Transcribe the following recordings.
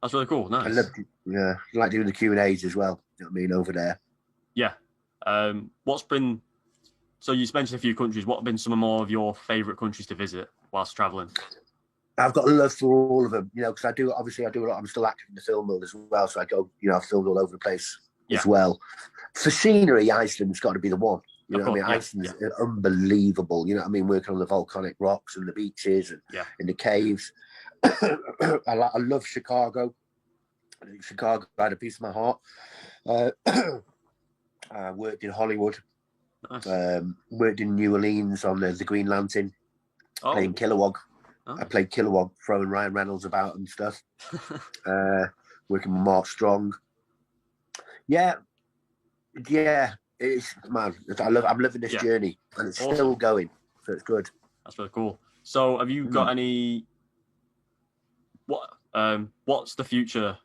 That's really cool. I Nice. love, yeah, I like doing the Q&As as well. You know what I mean, over there. Yeah. What's been so you mentioned a few countries. What have been some more of your favourite countries to visit whilst travelling? I've got a love for all of them, you know, because I do a lot. I'm still active in the film world as well, so I go, you know, I've filmed all over the place Yeah, as well. For scenery, Iceland's got to be the one. You of know what I course. mean? Yeah, Iceland's yeah, unbelievable. You know what I mean? Working on the volcanic rocks and the beaches and yeah. in the caves. I love Chicago. Chicago had a piece of my heart. Uh, I worked in Hollywood. Nice. Worked in New Orleans on the Green Lantern, playing Oh, Kilowog. I nice. played Kilowog, throwing Ryan Reynolds about and stuff. Uh, Working with Mark Strong. Yeah, yeah. It's man. I'm living this Yeah, journey, and it's still awesome. going, so it's good. That's really cool. So, have you got Mm. any what's the future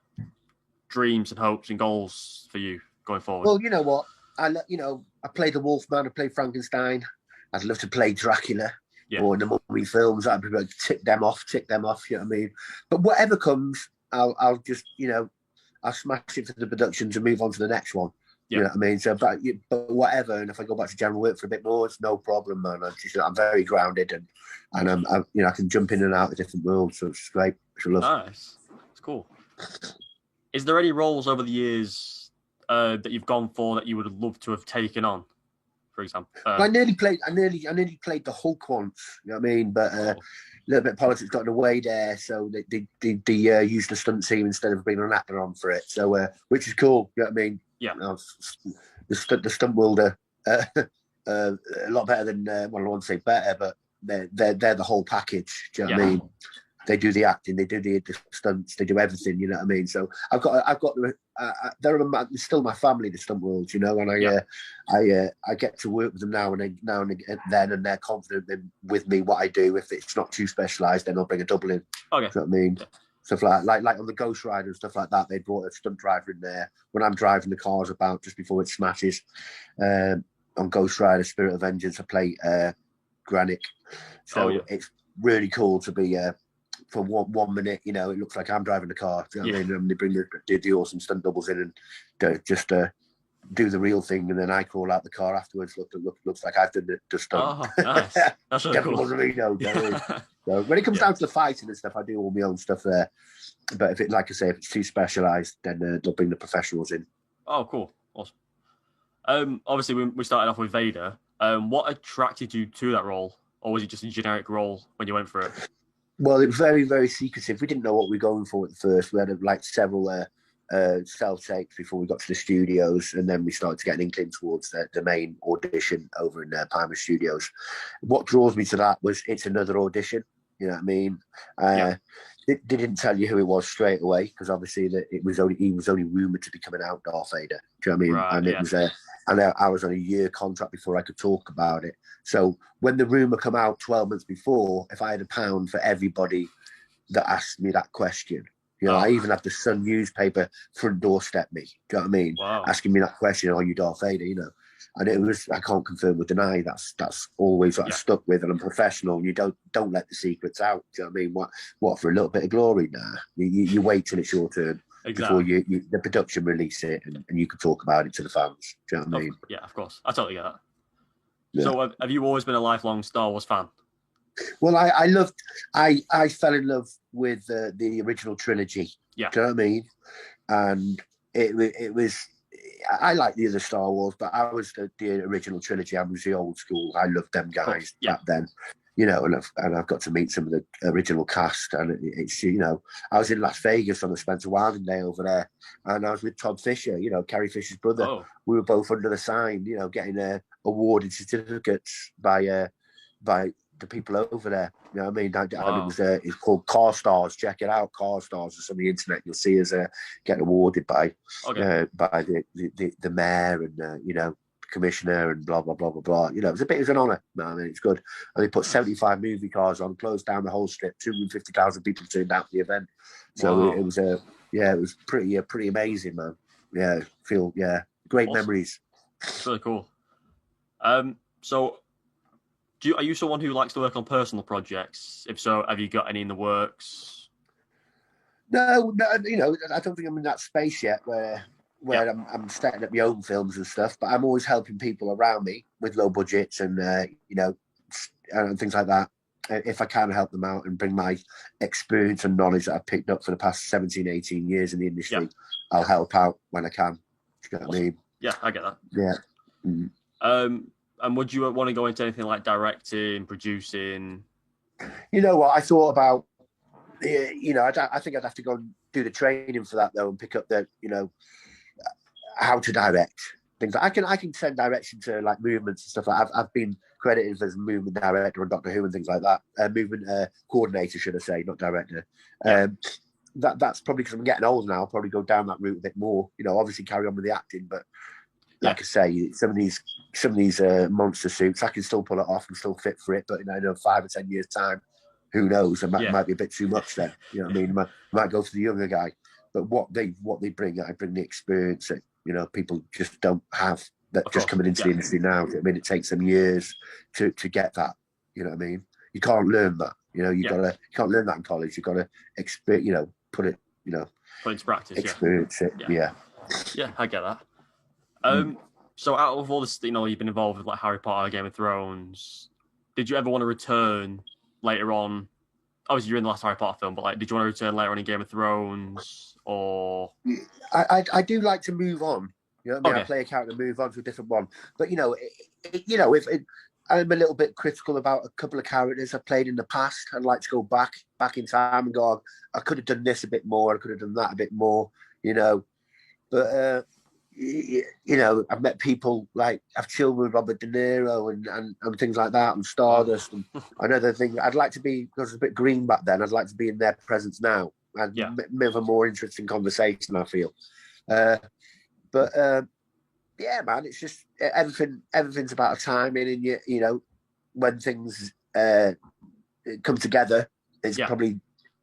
dreams and hopes and goals for you going forward? Well, you know what? I played the Wolfman. I played Frankenstein. I'd love to play Dracula Yeah. or in the Mummy films. I'd be like, tick them off. You know what I mean? But whatever comes, I'll just, I'll smash it for the productions and move on to the next one. You Yeah. know what I mean? So, but whatever. And if I go back to general work for a bit more, it's no problem, man. I'm very grounded and I can jump in and out of different worlds. So it's great. It's a love. Nice. It's cool. Is there any roles over the years that you've gone for that you would love to have taken on, for example? I nearly played the Hulk once. You know what I mean? But a little bit of politics got in the way there, so they used the stunt team instead of bringing an actor on for it. So which is cool. You know what I mean? Yeah. The stunt world a lot better than well, I don't want to say better, but they're the whole package. Do you know what I mean? They do the acting, they do the stunts, they do everything. You know what I mean? So I've got they're still my family, the stunt world, you know, and I get to work with them now and then, and they're confident with me what I do. If it's not too specialised, then I'll bring a double in. Okay. You know what I mean? Yeah. Stuff like on the Ghost Rider and stuff like that, they brought a stunt driver in there when I'm driving the cars about just before it smashes. On Ghost Rider, Spirit of Vengeance, I play Granick. So it's really cool to be for 1 minute, you know, it looks like I'm driving the car. Do you know what I mean? And they bring the awesome stunt doubles in and just do the real thing, and then I crawl out the car afterwards. Looks like I've done the stunt. Oh, nice. That's really cool. Wasn't me, no. So when it comes down to the fighting and stuff, I do all my own stuff there. But if it's too specialised, then they'll bring the professionals in. Oh, cool. Awesome. Obviously, we started off with Vader. What attracted you to that role? Or was it just a generic role when you went for it? Well, it was very, very secretive. We didn't know what we were going for at first. We had several self-tapes before we got to the studios, and then we started to get an inkling towards the main audition over in Palmer Studios. What draws me to that was it's another audition. You know what I mean? They didn't tell you who it was straight away because obviously he was only rumored to be coming out, Darth Vader. Do you know what I mean? Right, and it was and I was on a year contract before I could talk about it. So when the rumor come out 12 months before, if I had £1 for everybody that asked me that question, you know, I even had the Sun newspaper front doorstep me. Do you know what I mean? Wow. Asking me that question, are you Darth Vader? You know, and it was, I can't confirm or deny. That's always what I stuck with, and I'm professional. And you don't let the secrets out. Do you know what I mean? What for a little bit of glory? Nah, you wait till it's your turn. Exactly. Before the production release it and you can talk about it to the fans. Do you know what I mean? Yeah, of course. I totally get that. Yeah. So have you always been a lifelong Star Wars fan? Well, I fell in love with the original trilogy. Yeah. Do you know what I mean? And it was, I like the other Star Wars, but I was the original trilogy. I was the old school. I loved them guys back then. You know, and I've got to meet some of the original cast, and it's, you know, I was in Las Vegas on the Spencer Wilding Day over there, and I was with Todd Fisher, you know, Carrie Fisher's brother. Oh. We were both under the sign, you know, getting awarded certificates by the people over there. You know what I mean? And it's called Car Stars. Check it out, Car Stars. It's on the internet. You'll see us getting awarded by the mayor and you know, commissioner and blah blah blah blah blah. You know, it was an honour, man. I mean, it's good. And they put 75 movie cars on, closed down the whole strip. 250,000 people turned out for the event. So it was it was pretty amazing, man. Yeah, great memories. It's really cool. So, are you someone who likes to work on personal projects? If so, have you got any in the works? No, no, you know, I don't think I'm in that space yet where Yeah, I'm setting up my own films and stuff. But I'm always helping people around me with low budgets and you know, and things like that. If I can help them out and bring my experience and knowledge that I've picked up for the past 17, 18 years in the yeah. industry, I'll help out when I can. Do you know what I Awesome. mean? Yeah, I get that. Yeah. Mm. And would you want to go into anything like directing, producing? You know what? I thought about, you know, I think I'd have to go and do the training for that though, and pick up the, you know, how to direct things. I can send direction to like movements and stuff. I've been credited as movement director on Doctor Who and things like that. Movement coordinator, should I say, not director. Yeah, That's probably because I'm getting old now. I'll probably go down that route a bit more. You know, obviously carry on with the acting, but yeah, like I say, some of these monster suits, I can still pull it off and still fit for it. But you know, 5 or 10 years time, who knows? It yeah, might be a bit too much then. You know what I mean? Might go to the younger guy. But what they bring, I bring the experience that, you know, people just don't have, that of just course. coming into Yeah, the industry now. I mean, it takes them years to get that. You know what I mean? You can't learn that. You know, you can't learn that in college. You gotta experience. You know, put it. You know, put into practice. Yeah, experience it. yeah, Yeah. yeah. I get that. Mm. So out of all this, you know, you've been involved with like Harry Potter, Game of Thrones. Did you ever want to return later on? Obviously, you're in the last Harry Potter film, but like, did you want to return later on in Game of Thrones or? I do like to move on. You know what I mean? Okay. I play a character, move on to a different one. But you know, you know, if I'm a little bit critical about a couple of characters I've played in the past, I'd like to go back in time and go, I could have done this a bit more. I could have done that a bit more. You know, but you know, I've met people like I've chilled with Robert De Niro and things like that, and Stardust. Wow. And another thing, I'd like to be, because I was a bit green back then. I'd like to be in their presence now and Yeah. have a more interesting conversation. I feel. But yeah, man, it's just everything's about a timing, and you know, when things come together, it's probably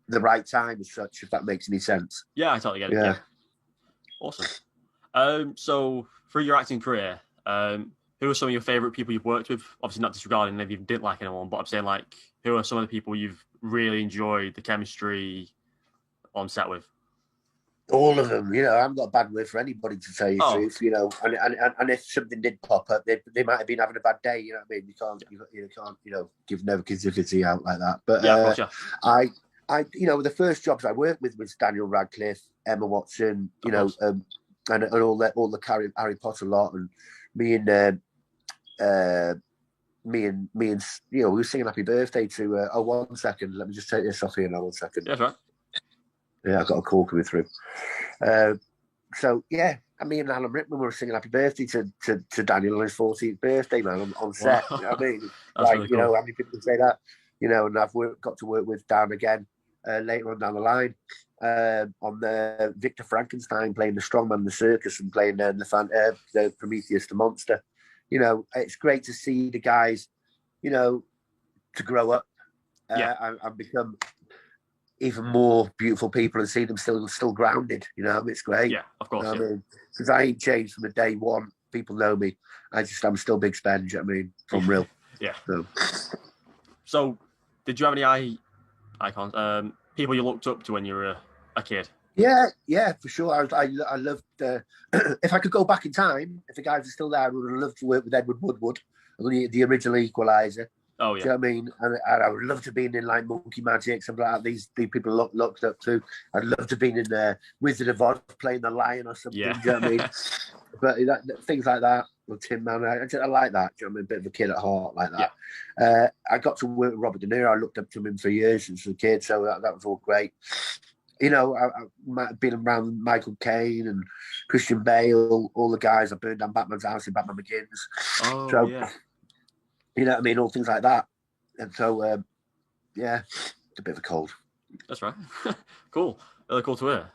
the right time as such, if that makes any sense. Yeah, I totally get it. Yeah. Awesome. So through your acting career, who are some of your favorite people you've worked with? Obviously, not disregarding if you didn't like anyone, but I'm saying like, who are some of the people you've really enjoyed the chemistry on set with? All of them, you know, I haven't got a bad word for anybody, to tell you the truth, you know. And if something did pop up, they might have been having a bad day. You know what I mean? You can't, you know, give negativity out like that. But I, you know, the first jobs I worked with was Daniel Radcliffe, Emma Watson, you know, and all the Harry Potter lot, and me and you know, we were singing Happy Birthday to. Oh, 1 second, let me just take this off here now. 1 second. Yeah, that's right. Yeah, I've got a call coming through. So yeah, me and Alan Rickman were singing Happy Birthday to Daniel on his 14th birthday, man, on set. Wow. You know what I mean? Like, really cool. You know, how many people can say that? You know, and I've got to work with Dan again later on down the line on the Victor Frankenstein, playing the strongman in the circus, and playing the Prometheus the monster. You know, it's great to see the guys, you know, to grow up and become even more beautiful people, and see them still grounded. You know, it's great. Yeah, of course. You know I mean, because I ain't changed from the day one. People know me. I'm still Big Spenge. I mean, from real. Yeah. So, did you have any icons? People you looked up to when you were a kid? Yeah, for sure. I loved. If I could go back in time, if the guys are still there, I would have loved to work with Edward Woodward, the original Equalizer. Oh yeah. Do you know what I mean? And I would love to be in like Monkey Magic, something like that. These people looked up to. I'd love to be in Wizard of Oz, playing the lion or something. Yeah. Do you know what I mean? But things like that. Well, Tin Man, I like that. Do you know what I mean? A bit of a kid at heart, like that. Yeah. I got to work with Robert De Niro. I looked up to him for years since a kid, so that was all great. You know, I might have been around Michael Caine and Christian Bale, all the guys. I burned down Batman's house in Batman Begins. Oh, so, yeah. You know what I mean? All things like that. And so, yeah, it's a bit of a cold. That's right. Cool. Really cool to hear.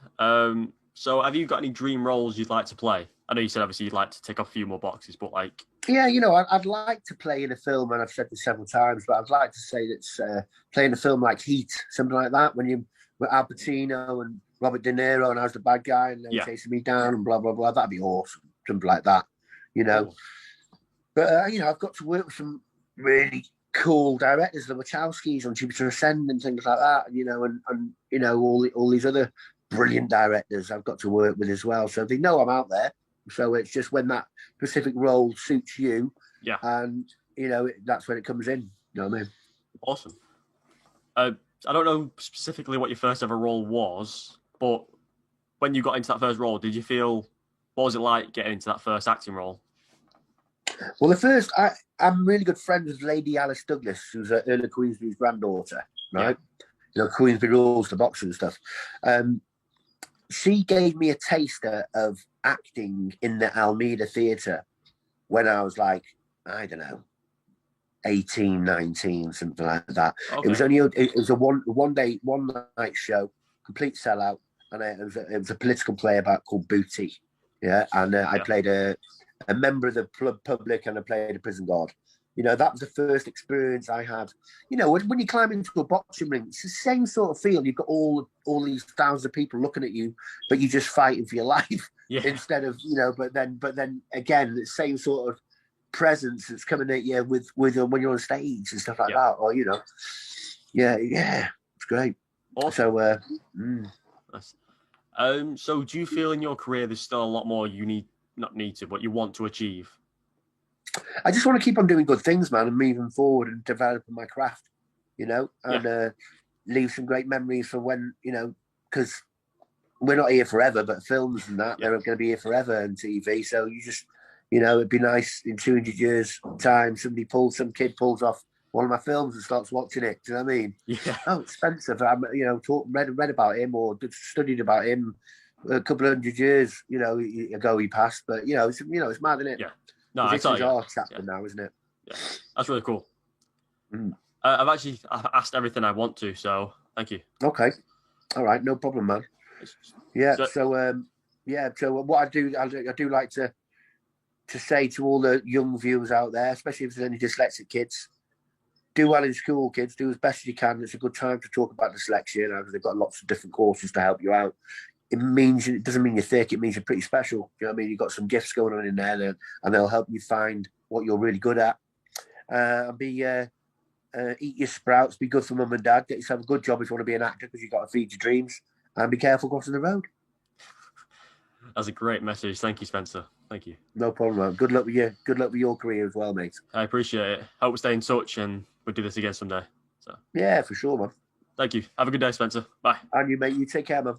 So have you got any dream roles you'd like to play? I know you said obviously you'd like to tick off a few more boxes, but like... Yeah, you know, I'd like to play in a film, and I've said this several times, but I'd like to say that's playing a film like Heat, something like that, when you with Al Pacino and Robert De Niro, and I was the bad guy, and they were chasing me down, and blah, blah, blah. That'd be awesome. Something like that, you know. Cool. But, you know, I've got to work with some really cool directors, the Wachowskis on Jupiter Ascend and things like that, and all these other brilliant directors I've got to work with as well. So they know I'm out there. So it's just when that specific role suits you, yeah, and that's when it comes in. You know what I mean? Awesome. I don't know specifically what your first ever role was, but when you got into that first role, did you feel, what was it like getting into that first acting role? Well, I'm really good friends with Lady Alice Douglas, who's Earl of Queensberry's granddaughter, right? Yeah. Queensberry rules the boxing and stuff. She gave me a taster of acting in the Almeida Theatre when I was like, I don't know, 18, 19, something like that. Okay. It was a one night show, complete sellout, and it was a political play called Booty. Yeah, and I played a member of the public, and I played a prison guard. That was the first experience I had. When you climb into a boxing ring, it's the same sort of feel. You've got all these thousands of people looking at you, but you're just fighting for your life instead of But then again, the same sort of presence that's coming at you with when you're on stage and stuff like that. Or it's great. Awesome. So, so do you feel in your career there's still a lot more you you want to achieve? I just want to keep on doing good things, man, and moving forward and developing my craft, and leave some great memories for when, because we're not here forever, but films and that, they're going to be here forever, and TV. So you just, it'd be nice in 200 years' time, some kid pulls off one of my films and starts watching it. Do you know what I mean? Yeah. Oh, Spencer, read about him or studied about him a couple of hundred years, ago he passed. But it's mad, isn't it? Yeah. No, this is our chapter now, isn't it? Yeah, that's really cool. I've asked everything I want to, so thank you. Okay, all right, no problem, man. Yeah. So what I do like to say to all the young viewers out there, especially if there's any dyslexic kids, do well in school, kids. Do as best as you can. It's a good time to talk about dyslexia now because they've got lots of different courses to help you out. It doesn't mean you're thick. It means you're pretty special. You know what I mean? You've got some gifts going on in there, and they'll help you find what you're really good at. Eat your sprouts. Be good for mum and dad. Get yourself a good job if you want to be an actor because you've got to feed your dreams. And be careful crossing the road. That's a great message. Thank you, Spencer. Thank you. No problem, man. Good luck with you. Good luck with your career as well, mate. I appreciate it. Hope we stay in touch and we'll do this again someday. So. Yeah, for sure, man. Thank you. Have a good day, Spencer. Bye. And you, mate. You take care, man.